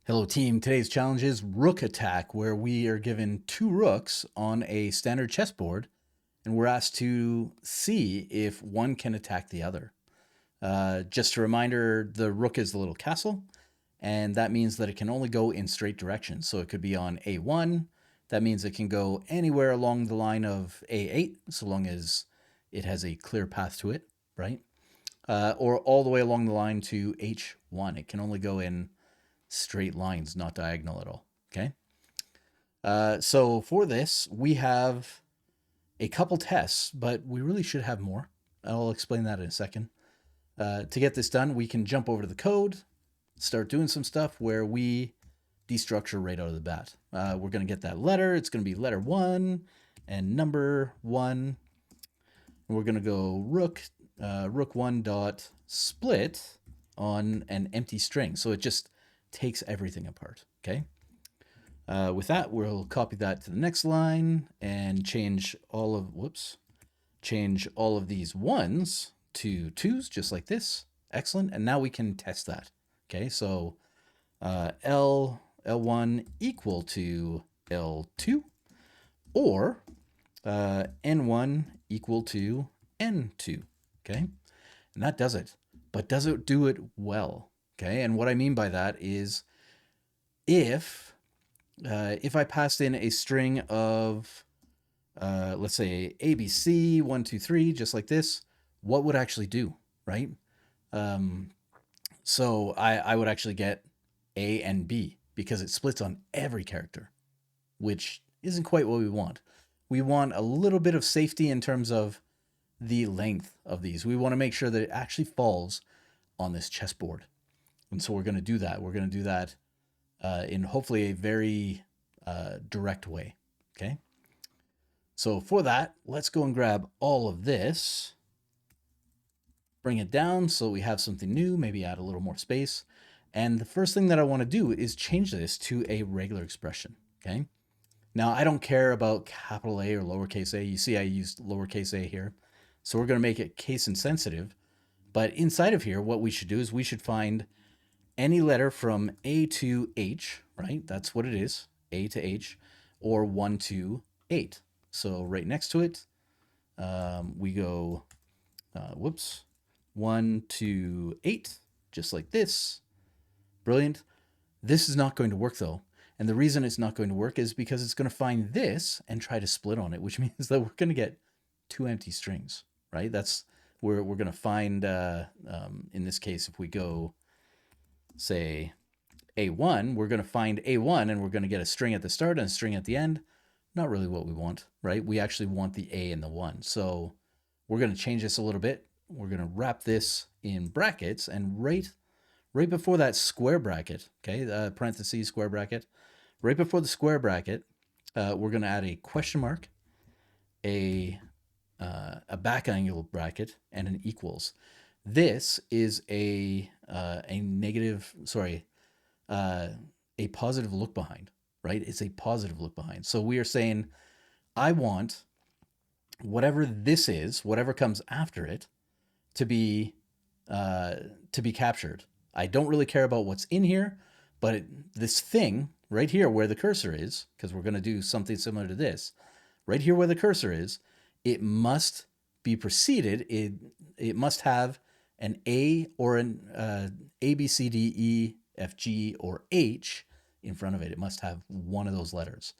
Hello team, today's challenge is Rook Attack, where we are given two rooks on a standard chessboard, and we're asked to see if one can attack the other. Just a reminder, the rook is the little castle, and that means that it can only go in straight directions. So it could be on A1, that means it can go anywhere along the line of A8, so long as it has a clear path to it, right? Or all the way along the line to H1. It can only go in straight lines, not diagonal at all. Okay. So for this, we have a couple tests, but we really should have more. I'll explain that in a second. To get this done, we can jump over to the code, start doing some stuff where we destructure right out of the bat. We're going to get that letter. It's going to be letter 1 and number 1. And we're going to go rook1 dot split on an empty string. So it just takes everything apart. Okay. With that, we'll copy that to the next line and change all of these ones to twos, just like this. Excellent. And now we can test that. Okay, so L1 equal to L2, or N1 equal to N2. Okay, and that does it. But does it do it well? Okay, and what I mean by that is if I passed in a string of, let's say, ABC, 1, 2, 3, just like this, what would actually do, right? So I would actually get A and B because it splits on every character, which isn't quite what we want. We want a little bit of safety in terms of the length of these. We want to make sure that it actually falls on this chessboard. And so we're going to do that. We're going to do that in hopefully a very direct way. Okay. So for that, let's go and grab all of this, bring it down so we have something new, maybe add a little more space. And the first thing that I want to do is change this to a regular expression. Okay. Now, I don't care about capital A or lowercase a. You see I used lowercase a here. So we're going to make it case insensitive. But inside of here, what we should do is we should find any letter from A to H, right? That's what it is, A to H, or 1 to 8. So right next to it, we go, 1 to 8, just like this. Brilliant. This is not going to work though. And the reason it's not going to work is because it's going to find this and try to split on it, which means that we're going to get two empty strings, right? That's where we're going to find, in this case, if we go, say, A1, we're going to find A1 and we're going to get a string at the start and a string at the end. Not really what we want, right? We actually want the A and the 1. So we're going to change this a little bit. We're going to wrap this in brackets, and right before that square bracket, okay, parentheses, square bracket, right before the square bracket, we're going to add a question mark, a back angle bracket, and an equals. This is a positive look behind, right? It's a positive look behind. So we are saying, I want whatever this is, whatever comes after it, to be captured. I don't really care about what's in here, but this thing right here where the cursor is, because we're going to do something similar to this, right here where the cursor is, it must be preceded. It must have an A or an A, B, C, D, E, F, G, or H in front of it. It must have one of those letters.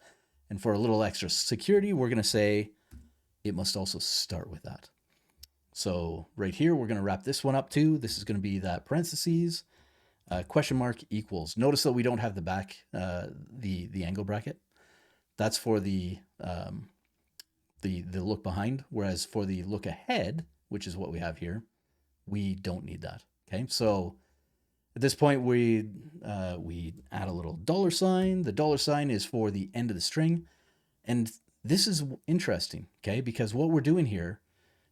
And for a little extra security, we're going to say it must also start with that. So right here, we're going to wrap this one up too. This is going to be that parentheses, question mark equals. Notice that we don't have the back, the angle bracket. That's for the look behind, whereas for the look ahead, which is what we have here, we don't need that. Okay, so at this point, we add a little $sign. The $sign is for the end of the string. And this is interesting, okay, because what we're doing here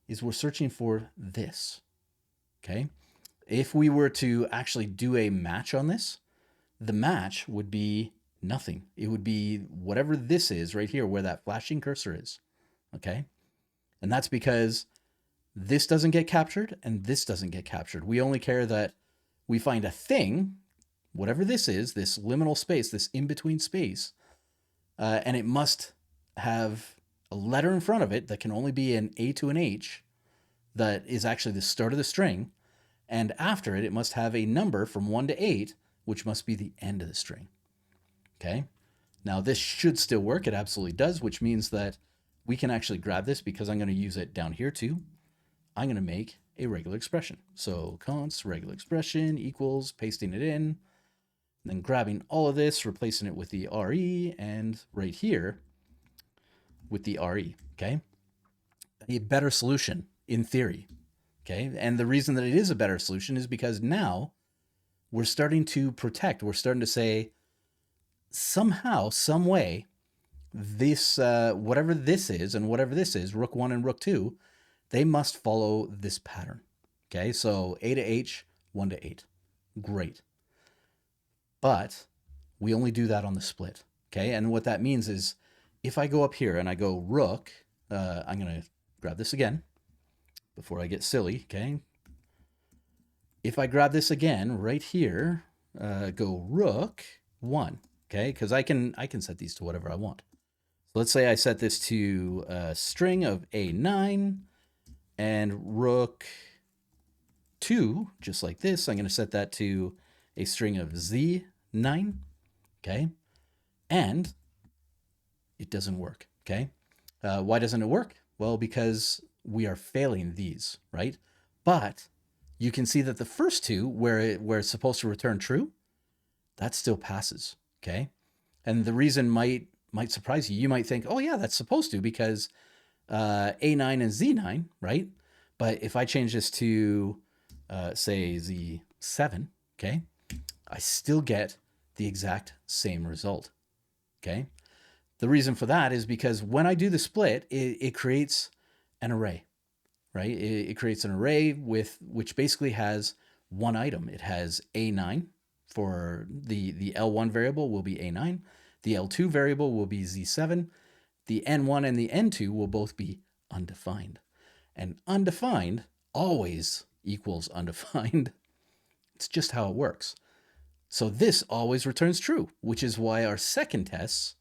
is we're searching for this, okay? If we were to actually do a match on this, the match would be nothing. It would be whatever this is right here where that flashing cursor is, okay? And that's because this doesn't get captured and this doesn't get captured. We only care that we find a thing whatever this is, this liminal space, this in-between space, and it must have a letter in front of it that can only be an A to an H that is actually the start of the string. And after it, it must have a number from 1 to 8, which must be the end of the string. Okay? Now, this should still work. It absolutely does, which means that we can actually grab this because I'm going to use it down here too. I'm going to make a regular expression. So const regular expression equals, pasting it in, and then grabbing all of this, replacing it with the RE, and right here with the RE, okay? A better solution in theory, okay? And the reason that it is a better solution is because now we're starting to protect. We're starting to say somehow, some way, this, whatever this is and whatever this is, Rook 1 and Rook 2, they must follow this pattern, okay? So A to H, 1 to 8, great. But we only do that on the split, okay? And what that means is if I go up here and I go Rook, I'm going to grab this again before I get silly, okay? If I grab this again right here, go Rook 1, okay? Because I can set these to whatever I want. So let's say I set this to a string of A9 and Rook 2, just like this. I'm going to set that to a string of Z9, okay? And it doesn't work, okay? Why doesn't it work? Well, because we are failing these, right? But you can see that the first two, where it's supposed to return true, that still passes, okay? And the reason might surprise you. You might think, oh yeah, that's supposed to, because A9 and Z9, right? But if I change this to, say, Z7, okay, I still get the exact same result, okay? The reason for that is because when I do the split, it creates an array, right? It creates an array which basically has one item. It has A9 for the L1 variable will be A9. The L2 variable will be Z7. The N1 and the N2 will both be undefined. And undefined always equals undefined. It's just how it works. So this always returns true, which is why our second tests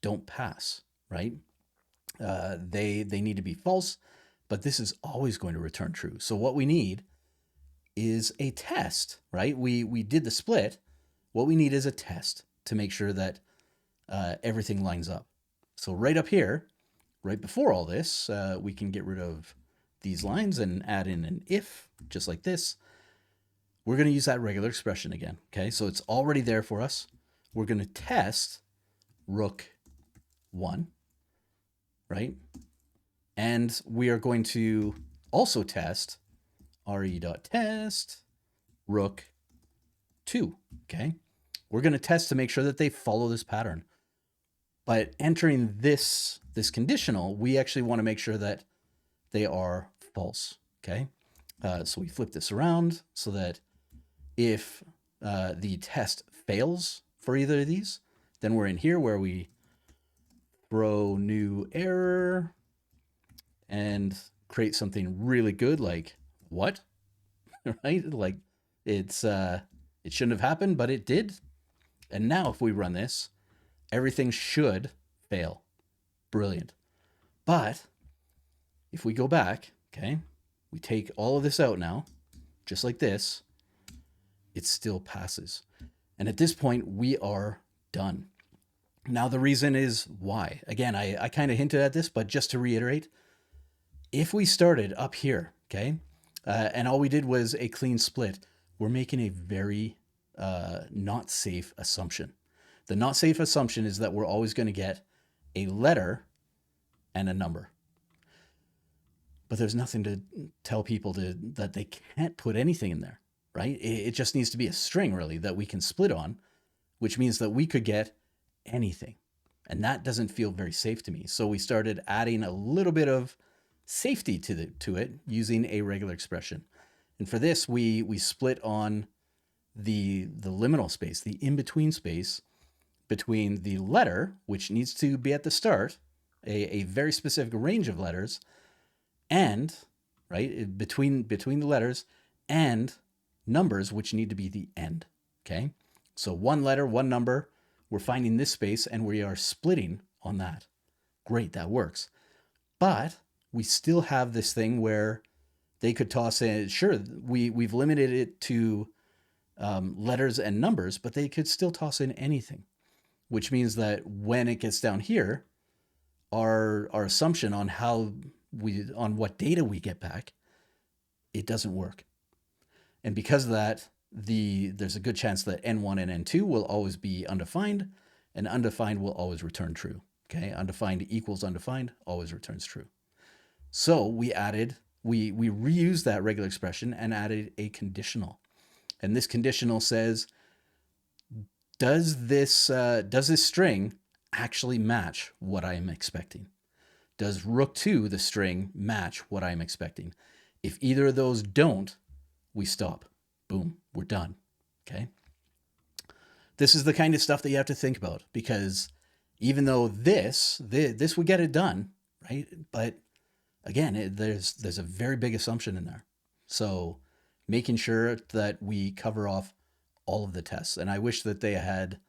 don't pass, right? They need to be false, but this is always going to return true. So what we need is a test, right? We did the split. What we need is a test to make sure that everything lines up. So right up here, right before all this, we can get rid of these lines and add in an if, just like this. We're going to use that regular expression again, okay? So it's already there for us. We're going to test Rook 1, right? And we are going to also test re.test Rook 2, okay? We're going to test to make sure that they follow this pattern. But entering this conditional, we actually want to make sure that they are false, okay? So we flip this around so that if the test fails for either of these, then we're in here where we throw new error and create something really good like what, right? Like it shouldn't have happened, but it did. And now if we run this, everything should fail. Brilliant. But if we go back, okay, we take all of this out now, just like this, it still passes. And at this point, we are done. Now, the reason is why. Again, I kind of hinted at this, but just to reiterate, if we started up here, okay, and all we did was a clean split, we're making a very not safe assumption. The not safe assumption is that we're always going to get a letter and a number. But there's nothing to tell people that they can't put anything in there, right? It just needs to be a string, really, that we can split on, which means that we could get anything. And that doesn't feel very safe to me. So we started adding a little bit of safety to it using a regular expression. And for this, we split on the liminal space, the in-between space between the letter, which needs to be at the start, a very specific range of letters, and, right, between the letters, and numbers, which need to be the end, okay? So one letter, one number, we're finding this space and we are splitting on that. Great, that works. But we still have this thing where they could toss in, sure, we've limited it to letters and numbers, but they could still toss in anything, which means that when it gets down here, our assumption on on what data we get back, it doesn't work. And because of that, there's a good chance that N1 and N2 will always be undefined, and undefined will always return true. Okay, undefined equals undefined always returns true. So we reused that regular expression and added a conditional. And this conditional says, does this string actually match what I am expecting? Does rook2, the string, match what I'm expecting? If either of those don't, we stop. Boom, we're done. Okay. This is the kind of stuff that you have to think about, because even though this would get it done, right? But again, there's a very big assumption in there. So making sure that we cover off all of the tests. And I wish that they had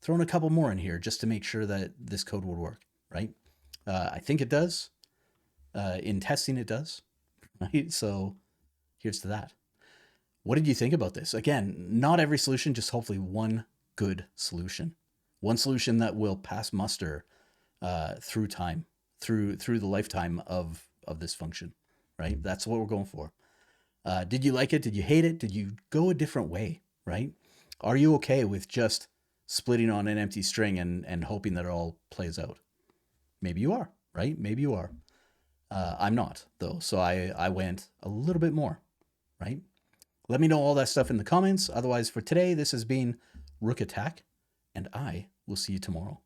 thrown a couple more in here just to make sure that this code would work, right? I think it does. In testing, it does, right? So here's to that. What did you think about this? Again, not every solution, just hopefully one good solution. One solution that will pass muster through time, through the lifetime of this function, right? That's what we're going for. Did you like it? Did you hate it? Did you go a different way, right? Are you okay with just splitting on an empty string and hoping that it all plays out? Maybe you are, right? Maybe you are. I'm not, though. So I went a little bit more, right? Let me know all that stuff in the comments. Otherwise, for today, this has been Rook Attack, and I will see you tomorrow.